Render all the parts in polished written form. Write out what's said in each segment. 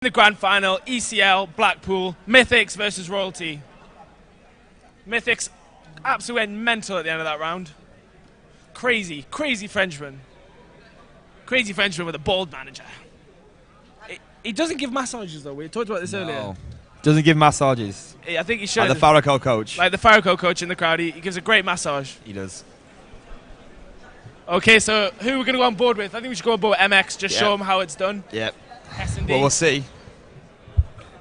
The grand final, ECL, Blackpool, Mythics versus Royalty. Mythics absolutely went mental at the end of that round. Crazy, crazy Frenchman. Crazy Frenchman with a bald manager. He doesn't give massages though, we talked about this earlier. Doesn't give massages. I think he should. Like the Farrakhan coach. Like the Farrakhan coach in the crowd, he gives a great massage. He does. Okay, so who we're going to go on board with? I think we should go on board with MX, just show them how it's done. Yep. S&D. Well, we'll see.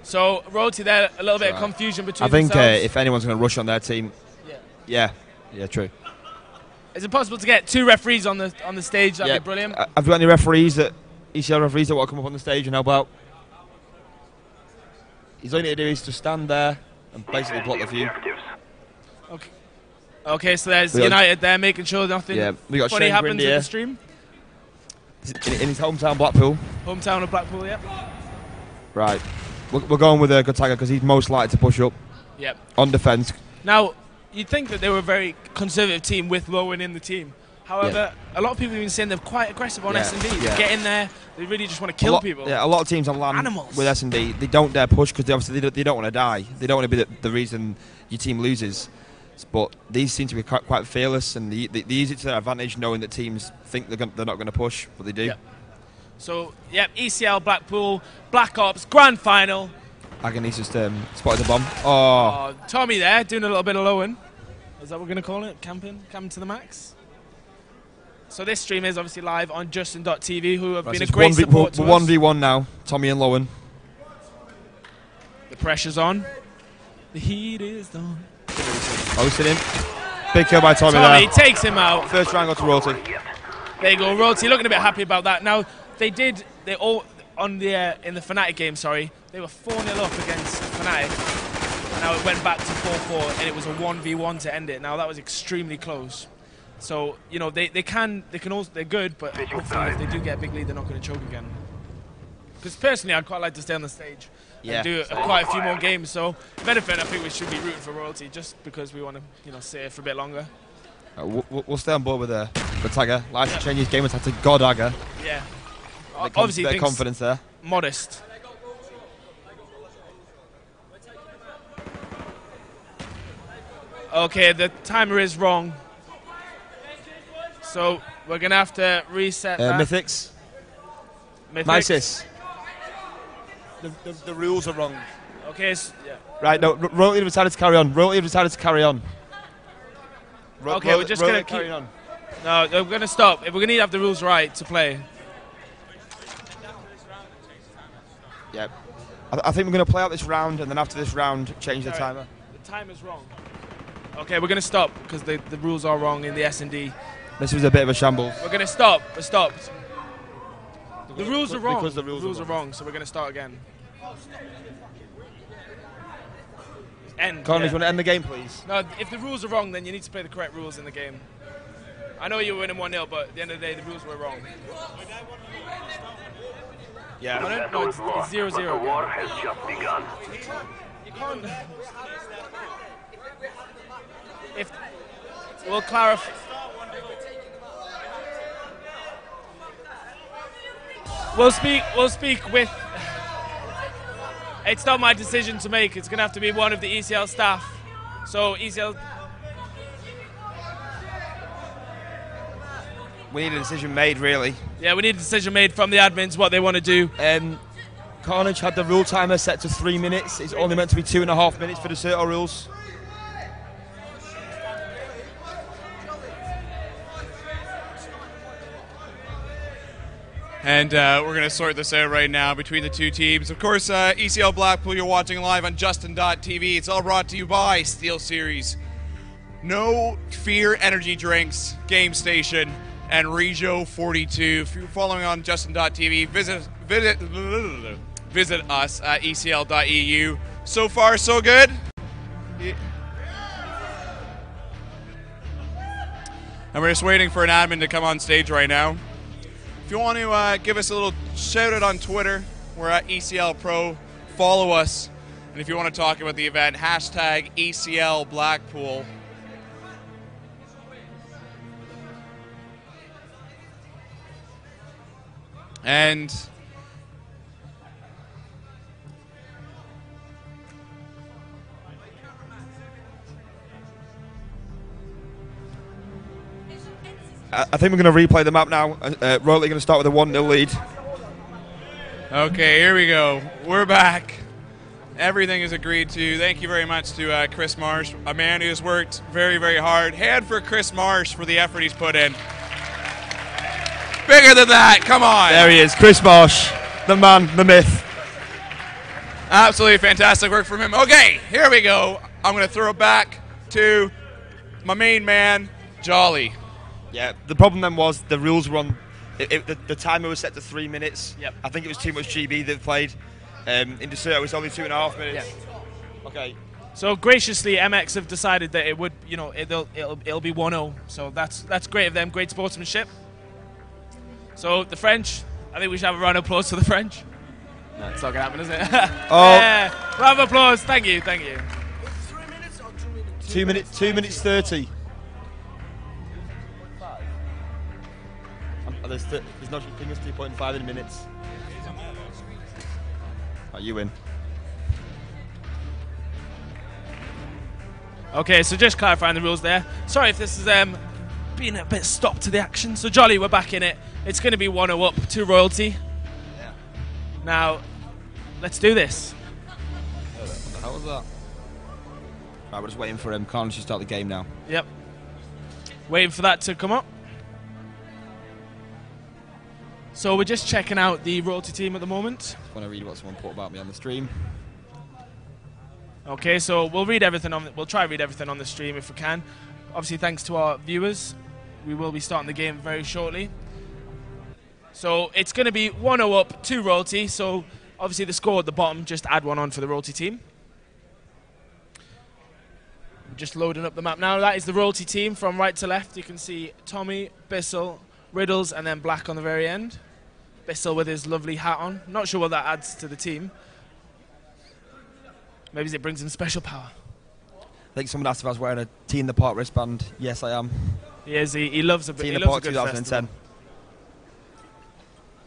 So, Royalty there, a little bit of confusion between I think themselves. if anyone's going to rush on their team, yeah, true. Is it possible to get 2 referees on the stage? That'd be brilliant. Have you got any referees ECL referees that want to come up on the stage and help out? He's only to do is to stand there and basically block the view. Okay. Okay, so there's United there making sure nothing funny happens in the stream. In his hometown, Blackpool. Hometown of Blackpool, yeah. Right. We're going with a good tagger because he's most likely to push up. Yep. On defence. Now, you'd think that they were a very conservative team with Lowen in the team. However, a lot of people have been saying they're quite aggressive on S&D. They get in there, they really just want to kill people. Yeah, a lot of teams on land with S&D, they don't dare push because obviously they don't want to die. They don't want to be the reason your team loses. But these seem to be quite fearless, and they use it to their advantage, knowing that teams think they're not going to push, but they do. Yep. So, ECL, Blackpool, Black Ops, grand final. Agony's just spotted the bomb. Oh, Tommy there, doing a little bit of Lowen. Is that what we're going to call it? Camping to the max? So this stream is obviously live on Justin.tv, who have been a great support to us. 1v1 now, Tommy and Lowen. The pressure's on. The heat is on. Hosting him. Big kill by Tommy there. Tommy takes him out. First round got to Royalty. There you go, Royalty looking a bit happy about that. Now, they all, in the Fnatic game, they were 4-0 up against Fnatic. And now it went back to 4-4, and it was a 1v1 to end it. Now, that was extremely close. So, you know, they're good, but hopefully if they do get a big lead, they're not going to choke again. Because personally, I'd quite like to stay on the stage and do quite a few more games. So, if anything, I think we should be rooting for Royalty just because we want to, you know, stay for a bit longer. We'll stay on board with the tagger. Likes to change his game attack to Godagger. Yeah. Obviously, their confidence there. Modest. Okay, the timer is wrong. So, we're going to have to reset that. Mythics. Mysis. The rules are wrong. Okay, Right, no, Royalty have decided to carry on. Royalty have decided to carry on. Okay, we're just going to carry on. No, we're going to stop. We're going to have the rules right to play. Yep. I think we're going to play out this round, and then after this round, change the timer. The timer's wrong. Okay, we're going to stop because the rules are wrong in the S&D. This was a bit of a shambles. We're going to stop. We're stopped. The rules are wrong. Because the rules are wrong, so we're going to start again. End. Connie, you want to end the game, please? No, if the rules are wrong, then you need to play the correct rules in the game. I know you were winning 1-0, but at the end of the day, the rules were wrong. Yeah. No, it's 0-0. The war has just begun. You can't. We'll clarify. We'll speak with. It's not my decision to make. It's going to have to be one of the ECL staff. So ECL. We need a decision made, really. Yeah, we need a decision made from the admins what they want to do. Carnage had the rule timer set to 3 minutes. It's only meant to be 2.5 minutes for the Certo rules. And we're going to sort this out right now between the two teams. Of course, ECL Blackpool, you're watching live on Justin.tv. It's all brought to you by Steel Series, No Fear Energy Drinks, Game Station, and Regio 42. If you're following on Justin.tv, visit us at ECL.eu. So far, so good. Yeah. And we're just waiting for an admin to come on stage right now. If you want to give us a little shout out on Twitter, we're at ECL Pro. Follow us. And if you want to talk about the event, hashtag ECL Blackpool. And I think we're going to replay the map now. Royalty going to start with a 1-0 lead. Okay, here we go. We're back. Everything is agreed to. Thank you very much to Chris Marsh, a man who has worked very, very hard. Hand for Chris Marsh for the effort he's put in. Bigger than that, come on. There he is, Chris Marsh, the man, the myth. Absolutely fantastic work from him. Okay, here we go. I'm going to throw it back to my main man, Jolly. Yeah, the problem then was the rules were on. The timer was set to 3 minutes. Yep. I think it was too much GB that played. In Desert, it was only 2.5 minutes. Yeah. Okay. So graciously, MX have decided that it would, you know, it'll be 1-0. So that's great of them. Great sportsmanship. So the French, I think we should have a round of applause for the French. No, it's not gonna happen, is it? Oh. Yeah. Round of applause. Thank you. Thank you. 3 minutes or 2 minutes? 2 minutes 30. There's no thing as 3.5 in minutes. Oh, you win. Okay, so just clarifying the rules there. Sorry if this is being a bit stopped to the action. So Jolly, we're back in it. It's going to be 1-0 up to Royalty. Yeah. Now, let's do this. What the hell was that? Right, we're just waiting for Carnage to start the game now. Yep. Waiting for that to come up. So we're just checking out the Royalty team at the moment. I want to read what someone put about me on the stream. Okay, so we'll read everything on. We'll try to read everything on the stream if we can. Obviously, thanks to our viewers, we will be starting the game very shortly. So it's going to be 1-0 up to Royalty. So obviously the score at the bottom, just add one on for the Royalty team. Just loading up the map now. That is the Royalty team from right to left. You can see Tommy, Bissell, Riddles, and then Black on the very end. Bissell with his lovely hat on. Not sure what that adds to the team. Maybe it brings him special power. I think someone asked if I was wearing a T in the Park wristband. Yes, I am. He is. He loves a bit. T in He the loves Park a good 2010. festival.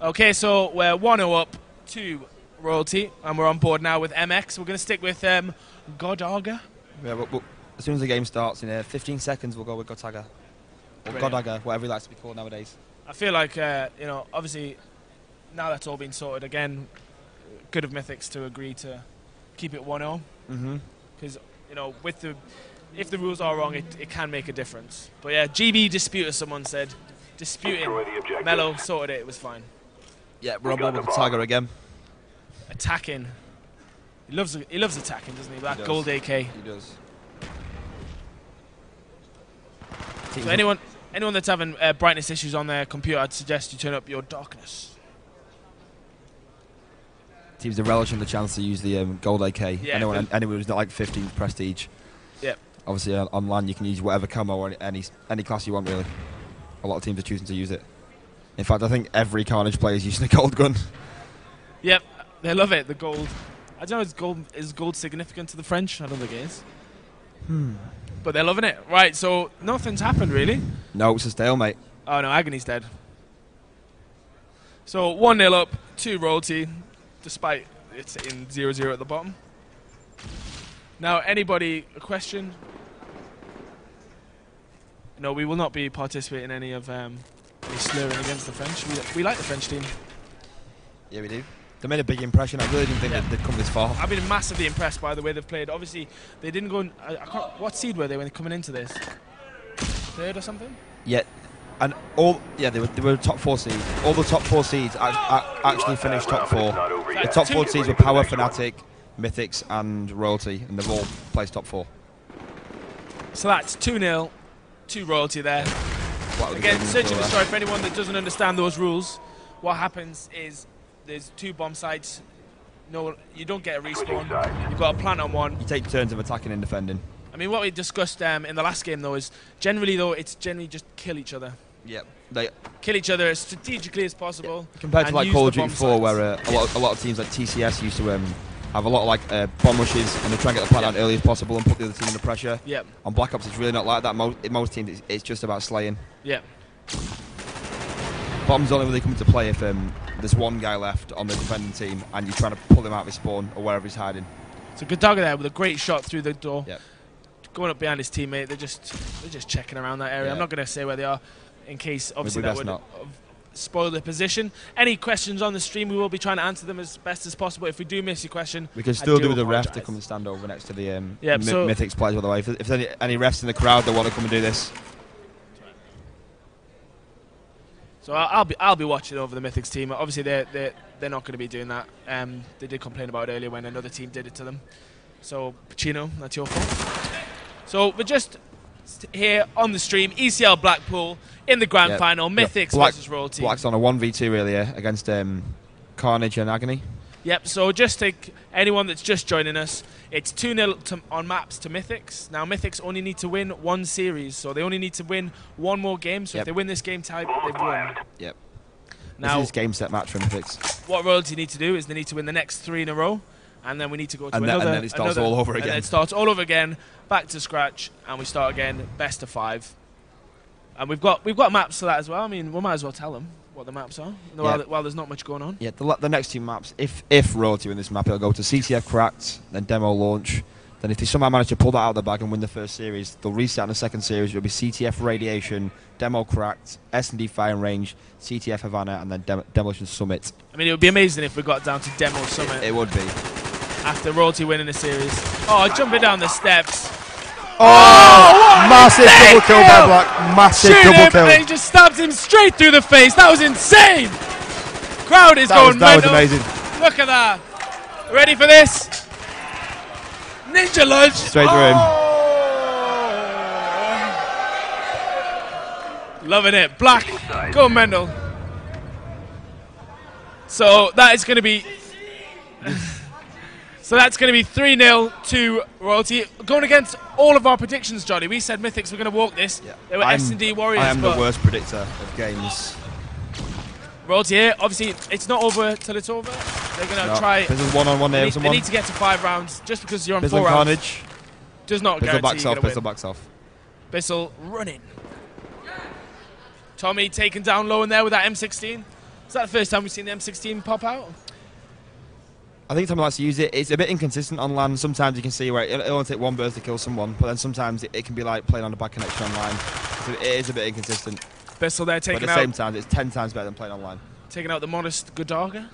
Okay, so we're 1-0 up to Royalty, and we're on board now with MX. We're going to stick with Godaga. Yeah, but as soon as the game starts, in 15 seconds, we'll go with Gotaga. Or Brilliant. Godaga, whatever he likes to be called nowadays. I feel like, you know, obviously, now that's all been sorted again, good of Mythics to agree to keep it 1-0. Because, you know, if the rules are wrong, it can make a difference. But yeah, GB Disputer, someone said. Disputing. Destroy the objective. Mello sorted it was fine. Yeah, we're on board with Gotaga again. Attacking. He loves attacking, doesn't he? That does. gold AK. He does. So anyone that's having brightness issues on their computer, I'd suggest you turn up your darkness. Teams are relishing the chance to use the gold AK. Yeah, anyone who's not like 15th prestige. Yep. Obviously, online you can use whatever camo or any class you want, really. A lot of teams are choosing to use it. In fact, I think every Carnage player is using a gold gun. Yep, they love it. The gold. I don't know. Is gold significant to the French? I don't think it is. But they're loving it. Right. So nothing's happened really. No, it's a stalemate. Oh no, Agony's dead. So 1-0 up to Royalty, despite it's in 0-0 at the bottom. Now, anybody a question? No, we will not be participating in any of any slurring against the French. We like the French team. Yeah, we do. They made a big impression. I really didn't think they'd come this far. I've been massively impressed by the way they've played. Obviously, they didn't go. I can't, what seed were they when they're coming into this? Third or something? Yeah, and they were top 4 seeds. All the top 4 seeds actually finished top 4. The top 4 seeds were Power, Fnatic, Mythics, and Royalty, and they've all placed top 4. So that's 2-0 to Royalty there. Again, search and destroy. For anyone that doesn't understand those rules, what happens is there's 2 bomb sites. No, you don't get a respawn. You've got to plant on one. You take turns of attacking and defending. I mean, what we discussed in the last game, though, is generally just kill each other. Yep. Kill each other as strategically as possible. Compared to like Call of Duty 4, where a lot of teams like TCS used to have a lot of like bomb rushes, and they try and get the plant out early as possible and put the other team under pressure. Yep. On Black Ops, it's really not like that. In most teams, it's just about slaying. Yeah. Bombs only really come into play if there's one guy left on the defending team and you're trying to pull him out of his spawn or wherever he's hiding. So Godaga there with a great shot through the door. Yep. Going up behind his teammate, they're just checking around that area. Yeah. I'm not going to say where they are. in case obviously Maybe that would not. spoil the position. Any questions on the stream, we will be trying to answer them as best as possible. If we do miss your question, We can still I do with the ref to apologise. come and stand over next to the so Mythics players, by the way. If there's any refs in the crowd that want to come and do this. So I'll be watching over the Mythics team. Obviously they're not going to be doing that. They did complain about it earlier when another team did it to them. So Pacino, that's your fault. So we're just here on the stream. ECL Blackpool in the grand final. Mythics versus Royalty. Black's on a 1v2 earlier against Carnage and Agony. Yep, so just take anyone that's just joining us. It's 2-0 on maps to Mythics. Now, Mythics only need to win one series, so they only need to win one more game. So if they win this game type, they've won. Yep. Now, this is game set match for Mythics. What Royalty need to do is they need to win the next 3 in a row, and then we need to go to and another. And then it starts all over again. And then it starts all over again, back to scratch, and we start again, best of 5. And we've got maps for that as well. I mean, we might as well tell them what the maps are while there's not much going on. Yeah, the next 2 maps, if Royalty win this map, it'll go to CTF Cracked, then Demo Launch. Then if they somehow manage to pull that out of the bag and win the first series, they'll reset in the second series. It'll be CTF Radiation, Demo Cracked, S&D Fire and Range, CTF Havana, and then Demolition Summit. I mean, it would be amazing if we got down to Demo Summit. It would be. After Royalty winning the series. Oh, jumping down the steps. Oh, massive double kill by Black. Massive double kill. And he just stabs him straight through the face. That was insane. Crowd is going That was mental. amazing. Look at that. Ready for this? Ninja lunge. Straight through him. Loving it. Black. Go Mendel. So that is going to be... So that's going to be 3-0 to Royalty. Going against all of our predictions, Johnny. We said Mythics were going to walk this. Yeah. They were S&D Warriors. I am the worst predictor of games. Royalty here. Obviously, it's not over till it's over. They're going to try... This is 1-on-1 there with someone. They need to get to 5 rounds. Just because you're on Bizzle 4 rounds Carnage. does not Bizzle guarantee backs you're off. going to Bizzle win. backs off. Bizzle running. Tommy taken down low in there with that M16. Is that the first time we've seen the M16 pop out? I think Tommy likes to use it. It's a bit inconsistent on land. Sometimes you can see where it'll only take 1 burst to kill someone, but then sometimes it can be like playing on a bad connection online. So it is a bit inconsistent. Bizzle there taking out... But at the same time, it's 10 times better than playing online. Taking out the modest Godaga.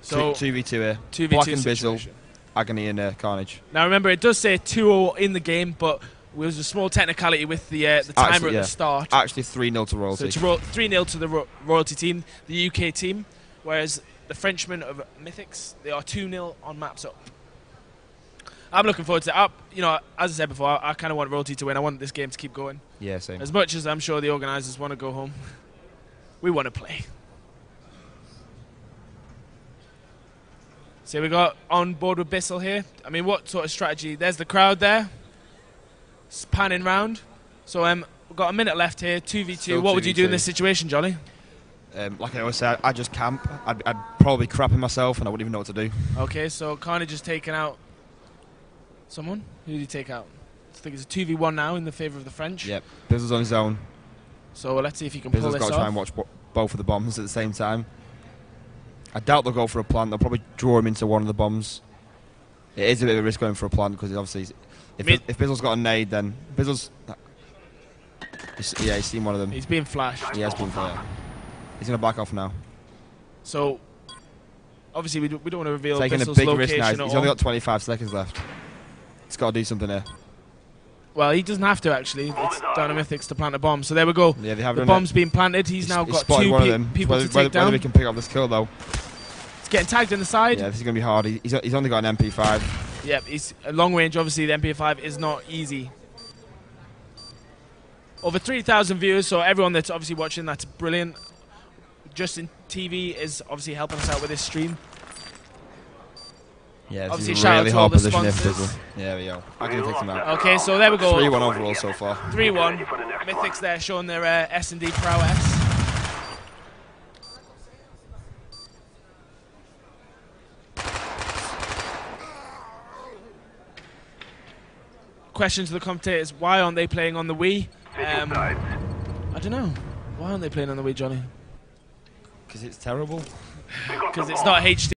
So 2v2 here. 2v2 Black and situation. Bizzle, Agony and Carnage. Now remember, it does say 2-0 in the game, but there was a small technicality with the timer at the start. Actually 3-0 to Royalty. So it's 3-0 to the Royalty team, the UK team, whereas the Frenchmen of Mythics, they are 2-0 on maps up. I'm looking forward to it. You know, as I said before, I kind of want Royalty to win. I want this game to keep going. Yeah, same. As much as I'm sure the organisers want to go home, we want to play. So we got on board with Bizzle here. I mean, what sort of strategy? There's the crowd there. It's panning round. So we've got a minute left here, 2v2. Still what would you do in 2v2. this situation, Johnny? Like I always say, I'd just camp. I'd probably crap in myself and I wouldn't even know what to do. Okay, so Carnage has taken out someone. Who did he take out? I think it's a 2v1 now in the favour of the French. Yep. Bizzle's on his own. So let's see if he can pull Bizzle's this got to off. try and watch both of the bombs at the same time. I doubt they'll go for a plant. They'll probably draw him into one of the bombs. It is a bit of a risk going for a plant because obviously, if Bizzle's got a nade, then Bizzle's. Yeah, he's seen one of them. He's being flashed. He has been flashed. He's going to back off now. So, obviously, we don't want to reveal Taking Bizzle's a big risk location now. at He's only all. got 25 seconds left. He's got to do something here. Well, he doesn't have to, actually. It's down to Mythics to plant a bomb. So there we go. Yeah, they have the done bomb's it. being planted. He's now got spotted 2 one of them. people to take Whether down. we can pick up this kill, though. It's getting tagged in the side. Yeah, this is going to be hard. He's only got an MP5. Yep, he's a long range. Obviously, the MP5 is not easy. Over 3,000 viewers, so everyone that's obviously watching, that's brilliant. Justin TV is obviously helping us out with this stream. Yeah, this Obviously, is a shout out really to all hard the position here for sponsors. Bizzle. Yeah, there we go. I can take him out. Okay, so there we go. 3-1 overall so far. 3-1. Mythics there showing their S&D prowess. Question to the commentators, why aren't they playing on the Wii? I don't know. Why aren't they playing on the Wii, Johnny? Because it's terrible. Because it's not HD.